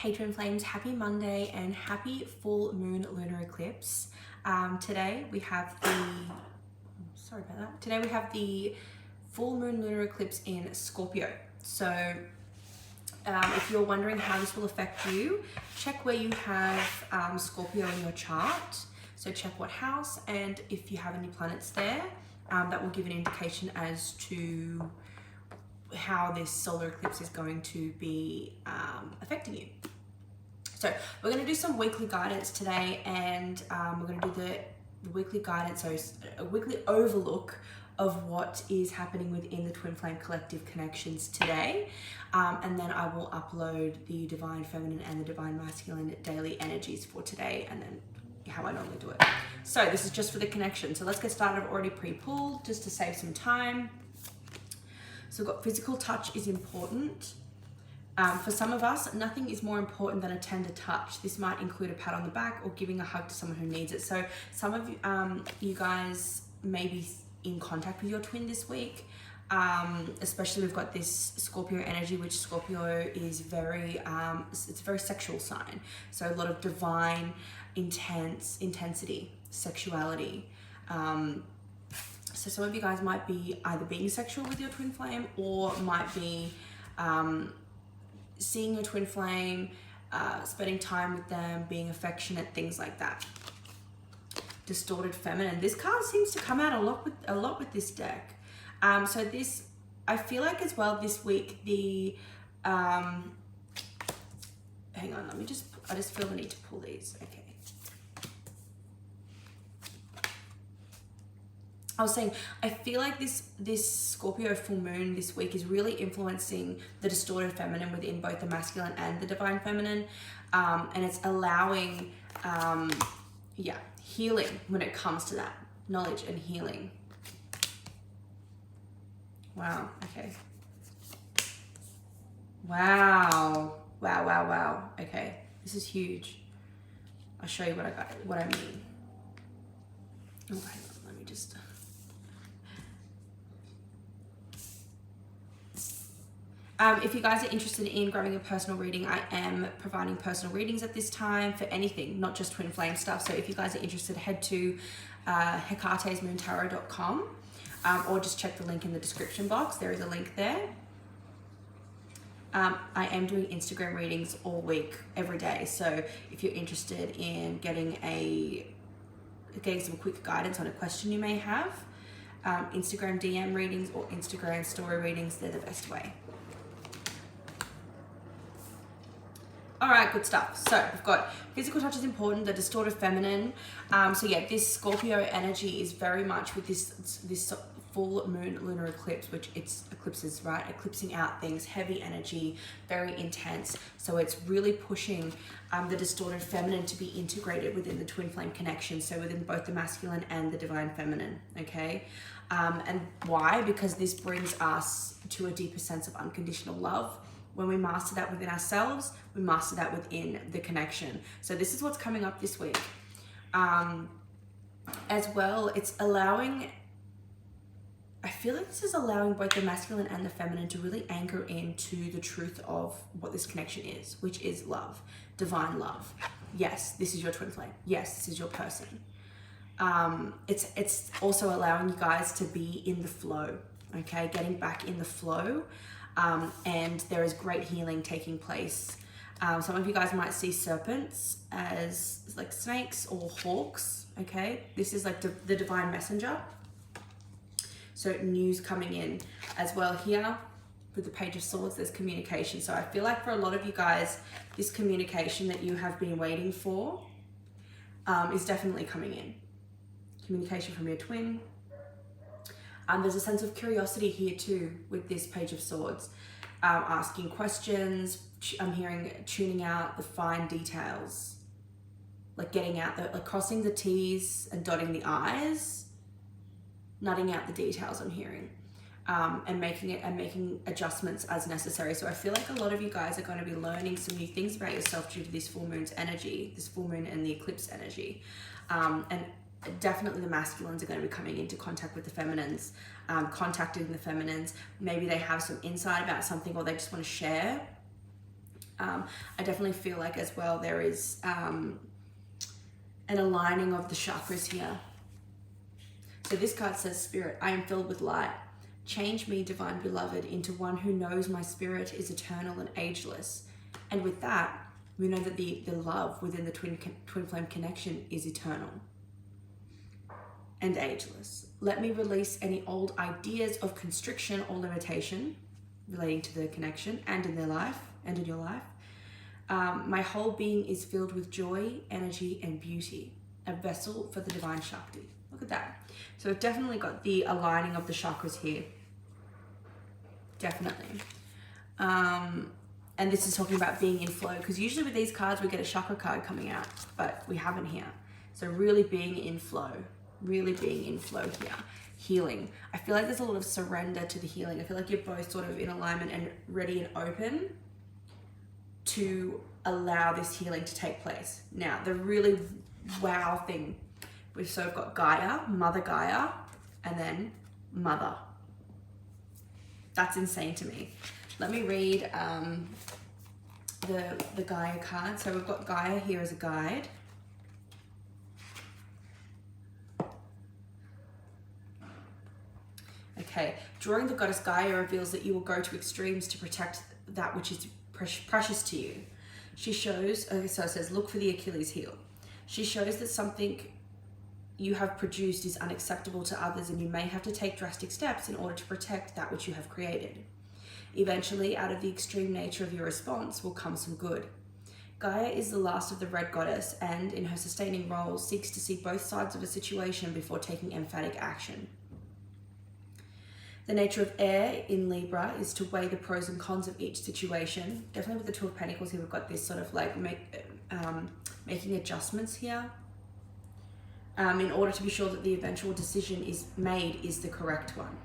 Hey Twin Flames, happy Monday and happy full moon lunar eclipse. Today we have the full moon lunar eclipse in Scorpio. So if you're wondering how this will affect you, check where you have Scorpio in your chart. So check what house, and if you have any planets there, that will give an indication as to how this solar eclipse is going to be affecting you. So we're going to do some weekly guidance today, and we're going to do the weekly guidance, so a weekly overlook of what is happening within the Twin Flame Collective connections today. And then I will upload the Divine Feminine and the Divine Masculine daily energies for today, and then how I normally do it. So this is just for the connection. So let's get started. I've already pre-pulled just to save some time. So we've got physical touch is important. For some of us, nothing is more important than a tender touch. This might include a pat on the back or giving a hug to someone who needs it. So some of you guys may be in contact with your twin this week. Especially we've got this Scorpio energy, which Scorpio is very, it's a very sexual sign. So a lot of divine, intensity, sexuality. So some of you guys might be either being sexual with your twin flame, or might be seeing your twin flame, spending time with them, being affectionate, things like that. Distorted feminine. This card seems to come out a lot with this deck. So this, I feel like as well this week, the hang on, I just feel the need to pull these. Okay. I was saying, I feel like this Scorpio full moon this week is really influencing the distorted feminine within both the masculine and the divine feminine. And it's allowing, healing when it comes to that. Knowledge and healing. Wow, okay. Wow. Okay, this is huge. I'll show you what I mean. Oh, hang on, let me just... if you guys are interested in grabbing a personal reading, I am providing personal readings at this time for anything, not just twin flame stuff. So if you guys are interested, head to hecatesmoontarot.com or just check the link in the description box. There is a link there. I am doing Instagram readings all week, every day. So if you're interested in getting some quick guidance on a question you may have, Instagram DM readings or Instagram story readings, they're the best way. All right, good stuff. So we've got physical touch is important, the distorted feminine. So yeah, this Scorpio energy is very much with this full moon lunar eclipse, which it's eclipses, right? Eclipsing out things, heavy energy, very intense. So it's really pushing the distorted feminine to be integrated within the twin flame connection. So within both the masculine and the divine feminine, okay? And why? Because this brings us to a deeper sense of unconditional love. When we master that within ourselves, we master that within the connection. So this is what's coming up this week. As well, it's allowing, I feel like this is allowing both the masculine and the feminine to really anchor into the truth of what this connection is, which is love, divine love. Yes, this is your twin flame. Yes, this is your person. It's also allowing you guys to be in the flow, okay? Getting back in the flow. And there is great healing taking place. Some of you guys might see serpents as like snakes or hawks, okay? This is like the divine messenger. So news coming in as well here with the Page of Swords, there's communication. So I feel like for a lot of you guys, this communication that you have been waiting for is definitely coming in. Communication from your twin. There's a sense of curiosity here too with this Page of Swords. Asking questions, I'm hearing tuning out the fine details. Like getting out, like crossing the T's and dotting the I's. Nutting out the details I'm hearing. And making adjustments as necessary. So I feel like a lot of you guys are going to be learning some new things about yourself due to this full moon's energy, this full moon and the eclipse energy. And definitely the masculines are going to be coming into contact with the feminines, contacting the feminines. Maybe they have some insight about something, or they just want to share I definitely feel like as well there is an aligning of the chakras here. So this card says, Spirit, I am filled with light. Change me, divine beloved, into one who knows my spirit is eternal and ageless. And with that, we know that the love within the twin flame connection is eternal and ageless. Let me release any old ideas of constriction or limitation relating to the connection and in their life and in your life. My whole being is filled with joy, energy, and beauty, a vessel for the divine Shakti. Look at that. So we've definitely got the aligning of the chakras here. Definitely. And this is talking about being in flow, because usually with these cards we get a chakra card coming out, but we haven't here. So really being in flow, really being in flow here. Healing. I feel like there's a lot of surrender to the healing. I feel like you're both sort of in alignment and ready and open to allow this healing to take place. Now, the really wow thing, we've sort of got Gaia, Mother Gaia, and then Mother. That's insane to me. Let me read the Gaia card. So we've got Gaia here as a guide. Okay, drawing the goddess Gaia reveals that you will go to extremes to protect that which is precious to you. She shows, so it says, look for the Achilles heel. She shows that something you have produced is unacceptable to others, and you may have to take drastic steps in order to protect that which you have created. Eventually, out of the extreme nature of your response will come some good. Gaia is the last of the red goddess, and in her sustaining role seeks to see both sides of a situation before taking emphatic action. The nature of air in Libra is to weigh the pros and cons of each situation. Definitely with the Two of Pentacles here, we've got this sort of like making adjustments here in order to be sure that the eventual decision is made is the correct one.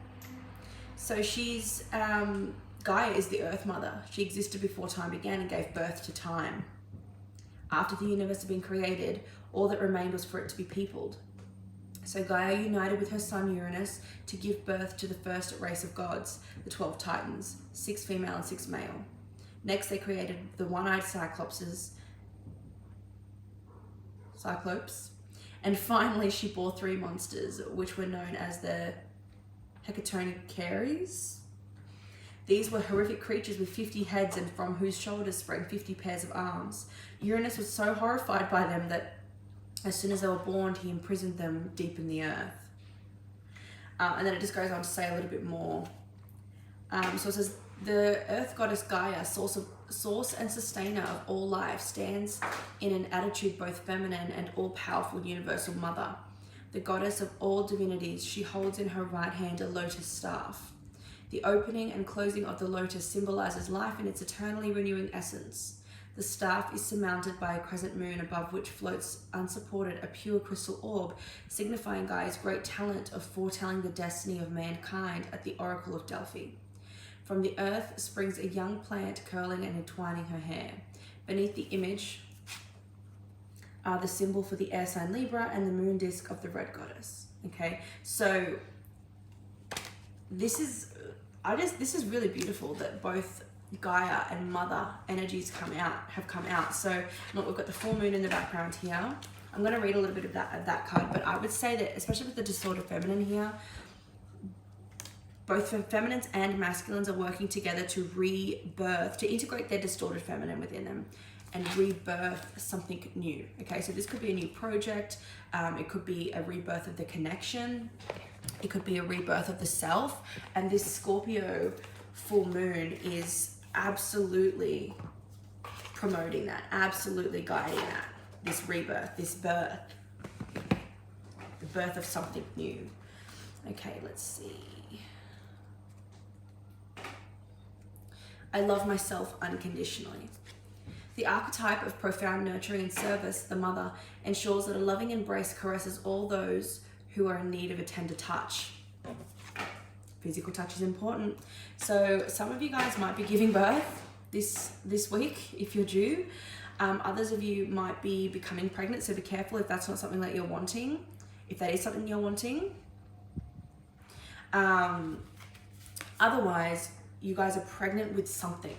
So she's, Gaia is the Earth Mother. She existed before time began and gave birth to time. After the universe had been created, all that remained was for it to be peopled. So Gaia united with her son Uranus to give birth to the first race of gods, the 12 Titans, 6 female and 6 male. Next, they created the one-eyed Cyclopes. And finally, she bore 3 monsters, which were known as the Hecatonicales. These were horrific creatures with 50 heads and from whose shoulders sprang 50 pairs of arms. Uranus was so horrified by them that as soon as they were born, he imprisoned them deep in the earth. And then it just goes on to say a little bit more. So it says, the earth goddess Gaia, source and sustainer of all life, stands in an attitude both feminine and all-powerful universal mother. The goddess of all divinities, she holds in her right hand a lotus staff. The opening and closing of the lotus symbolizes life in its eternally renewing essence. The staff is surmounted by a crescent moon above which floats unsupported a pure crystal orb, signifying Gaia's great talent of foretelling the destiny of mankind at the Oracle of Delphi. From the earth springs a young plant curling and entwining her hair. Beneath the image are the symbol for the air sign Libra and the moon disk of the red goddess. Okay, so this is really beautiful that both Gaia and Mother energies have come out. So look, we've got the full moon in the background here. I'm going to read a little bit of that card, but I would say that especially with the disordered feminine here, both feminines and masculines are working together to rebirth, to integrate their distorted feminine within them and rebirth something new. Okay, so this could be a new project. It could be a rebirth of the connection. It could be a rebirth of the self. And this Scorpio full moon is absolutely promoting that, absolutely guiding that, this rebirth, this birth, the birth of something new. Okay, let's see. I love myself unconditionally. The archetype of profound nurturing and service, the mother, ensures that a loving embrace caresses all those who are in need of a tender touch. Physical touch is important. So some of you guys might be giving birth this week if you're due. Others of you might be becoming pregnant, so be careful if that's not something that you're wanting. If that is something you're wanting. Otherwise, you guys are pregnant with something.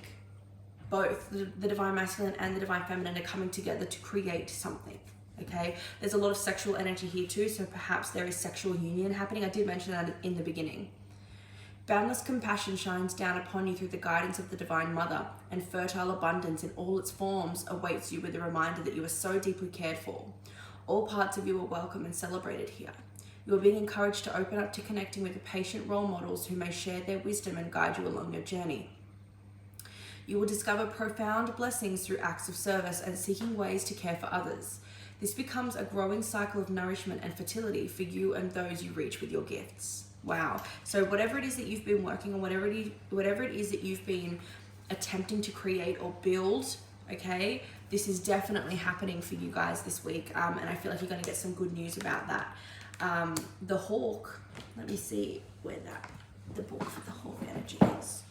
both the divine masculine and the divine feminine are coming together to create something. Okay, there's a lot of sexual energy here too, so perhaps there is sexual union happening. I did mention that in the beginning. Boundless compassion shines down upon you through the guidance of the Divine Mother, and fertile abundance in all its forms awaits you with the reminder that you are so deeply cared for. All parts of you are welcome and celebrated here. You are being encouraged to open up to connecting with the patient role models who may share their wisdom and guide you along your journey. You will discover profound blessings through acts of service and seeking ways to care for others. This becomes a growing cycle of nourishment and fertility for you and those you reach with your gifts. Wow. So whatever it is that you've been working on, whatever it is that you've been attempting to create or build, okay, this is definitely happening for you guys this week. And I feel like you're going to get some good news about that. The hawk, let me see where the book for the hawk energy is.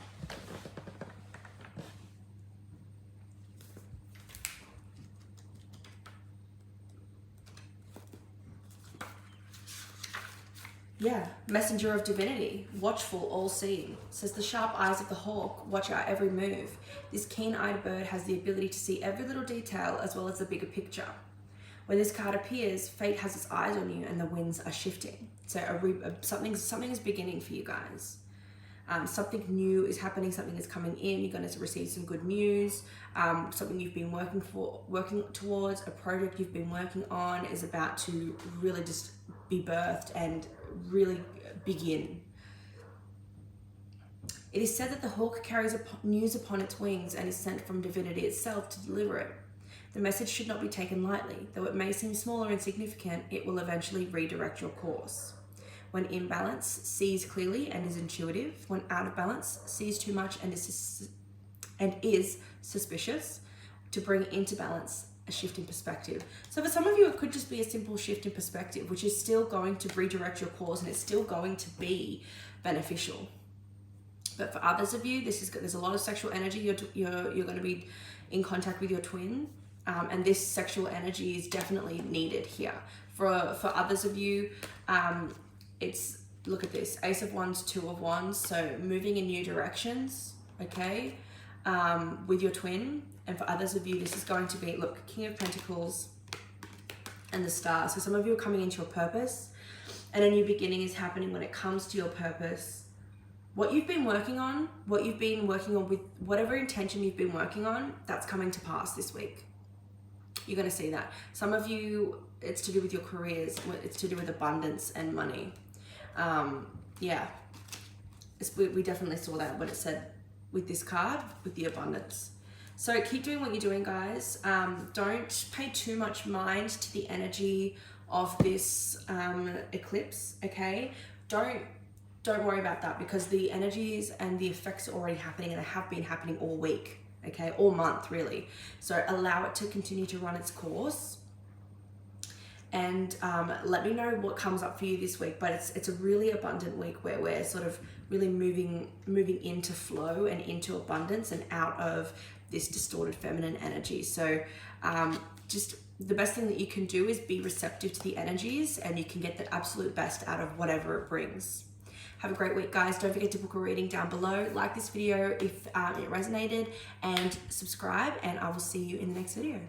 Yeah, messenger of divinity, watchful, all-seeing. Says the sharp eyes of the hawk watch our every move. This keen-eyed bird has the ability to see every little detail as well as the bigger picture. When this card appears, fate has its eyes on you and the winds are shifting. So something is beginning for you guys. Something new is happening, something is coming in, you're going to receive some good news. Something you've been working towards, a project you've been working on is about to really just be birthed and really begin. It is said that the hawk carries news upon its wings and is sent from divinity itself to deliver it. The message should not be taken lightly. Though it may seem small or insignificant, it will eventually redirect your course. When in balance, sees clearly and is intuitive. When out of balance, sees too much and is suspicious. To bring into balance, a shift in perspective. So for some of you, it could just be a simple shift in perspective, which is still going to redirect your course and it's still going to be beneficial. But for others of you, there's a lot of sexual energy. You're going to be in contact with your twin, and this sexual energy is definitely needed here. For others of you, it's, look at this, Ace of Wands, Two of Wands, so moving in new directions, okay, with your twin. And for others of you, this is going to be, look, King of Pentacles and the Star. So some of you are coming into your purpose, and a new beginning is happening when it comes to your purpose. What you've been working on with whatever intention you've been working on, that's coming to pass this week. You're going to see that. Some of you, it's to do with your careers. It's to do with abundance and money. Yeah, we definitely saw that when it said with this card, with the abundance. So keep doing what you're doing, guys. Don't pay too much mind to the energy of this eclipse, okay? Don't worry about that, because the energies and the effects are already happening and have been happening all week, okay? All month, really. So allow it to continue to run its course. And let me know what comes up for you this week. But it's a really abundant week where we're sort of really moving into flow and into abundance and out of this distorted feminine energy. So just the best thing that you can do is be receptive to the energies, and you can get the absolute best out of whatever it brings. Have a great week, guys. Don't forget to book a reading down below. Like this video if it resonated, and subscribe, and I will see you in the next video.